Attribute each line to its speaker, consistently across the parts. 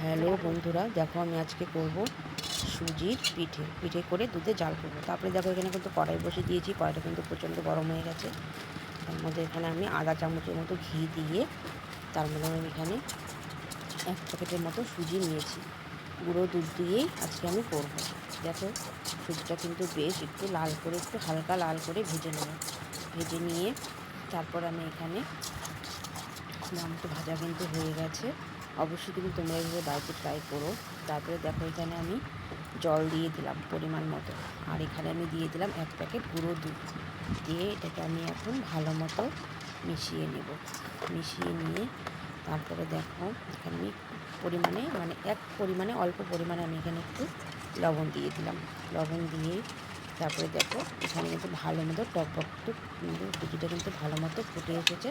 Speaker 1: Hello বন্ধুরা, দেখো আমি আজকে করব সুজির পিঠে করে দুধে জাল করবো। তারপরে দেখো এখানে কিন্তু কড়াই বসে দিয়েছি। কড়াইটা কিন্তু প্রচণ্ড গরম হয়ে গেছে। তার মধ্যে এখানে আমি আধা চামচের মতো ঘি দিয়ে তার মধ্যে আমি এখানে 1 প্যাকেটের মতো সুজি নিয়েছি। গুঁড়ো দুধ দিয়েই আজকে আমি করব। দেখো সুজিটা কিন্তু বেশ একটু লাল করে, একটু হালকা লাল করে ভেজে নেব। ভেজে নিয়ে তারপর আমি এখানে একটু ভাজা কিন্তু হয়ে গেছে। অবশ্যই কিন্তু তোমরা এইভাবে বাড়িতে ট্রাই করো। তারপরে দেখো এখানে আমি জল দিয়ে দিলাম পরিমাণ মতো, আর এখানে আমি দিয়ে দিলাম 1 প্যাকেট গুঁড়ো দুধ দিয়ে এটাকে আমি এখন ভালো মতো মিশিয়ে নেব। মিশিয়ে নিয়ে তারপরে দেখো এখানে আমি অল্প পরিমাণে আমি এখানে একটু লবণ দিয়ে দিলাম। লবণ দিয়ে তারপরে দেখো এখানে কিন্তু ভালো মতো টকবক কিন্তু সুজিটা কিন্তু ভালো মতো ফুটে এসেছে।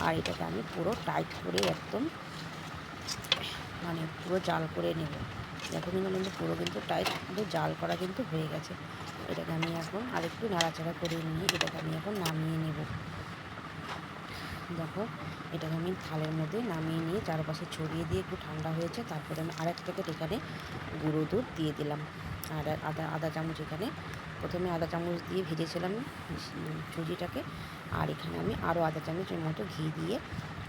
Speaker 1: আর এটাকে আমি পুরো টাইট করে একদম পুরো জাল করে নেব। দেখো কিন্তু পুরো কিন্তু টাইট কিন্তু জাল করা কিন্তু হয়ে গেছে। এটাকে আমি এখন আরেকটু নাড়াচাড়া করে নিয়ে এটাকে আমি এখন নামিয়ে নেব। দেখো এটাকে আমি থালের মধ্যে নামিয়ে নিয়ে চারপাশে ছড়িয়ে দিয়ে একটু ঠান্ডা হয়েছে। তারপরে আমি আরেক প্যাকেট এখানে গুঁড়ো দুধ দিয়ে দিলাম। আর আধা চামচ এখানে প্রথমে আধা চামচ দিয়ে ভেজেছিলাম সুজিটাকে। আর এখানে আমি আরও আধা চামচের মতো ঘি দিয়ে,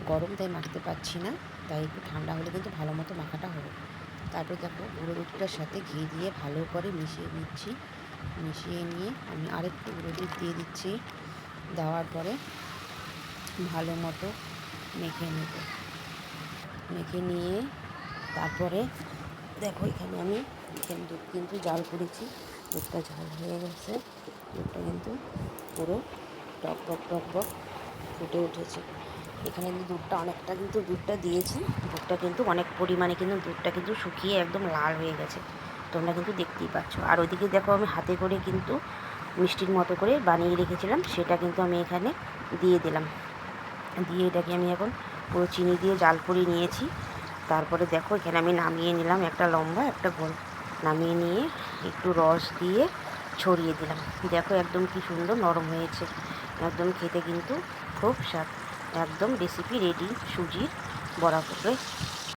Speaker 1: গরম তাই মাখতে পারছি না, তাই একটু ঠান্ডা হলে কিন্তু ভালো মতো মাখাটা হবে। তারপর দেখো গুঁড়ো দুধটার সাথে ঘি দিয়ে ভালো করে মিশিয়ে নিচ্ছি। মিশিয়ে নিয়ে আমি আরেকটু গুঁড়ো দুধ দিয়ে দিচ্ছি। দেওয়ার পরে ভালো মতো মেখে নেব। মেখে নিয়ে তারপরে দেখো এখানে আমি দুধ কিন্তু জাল করেছি। দুধটা জাল হয়ে গেছে। দুধটা কিন্তু পুরো টকবক ফুটে উঠেছে। এখানে কিন্তু দুধটা দিয়েছি। দুধটা কিন্তু অনেক পরিমাণে কিন্তু দুধটা কিন্তু শুকিয়ে একদম লাল হয়ে গেছে। তোমরা কিন্তু দেখতেই পাচ্ছ। আর ওইদিকে দেখো আমি হাতে করে কিন্তু মিষ্টির মতো করে বানিয়ে রেখেছিলাম, সেটা কিন্তু আমি এখানে দিয়ে দিলাম। দিয়ে এটাকে আমি এখন পুরো চিনি দিয়ে জাল করে নিয়েছি। তারপরে দেখো এখানে আমি নামিয়ে নিলাম একটা লম্বা একটা গোল। নামিয়ে নিয়ে একটু রস দিয়ে ছড়িয়ে দিলাম। দেখো একদম কি সুন্দর নরম হয়েছে। একদম খেতে কিন্তু খুব স্বাদ। একদম রেসিপি রেডি সুজির বড়া করে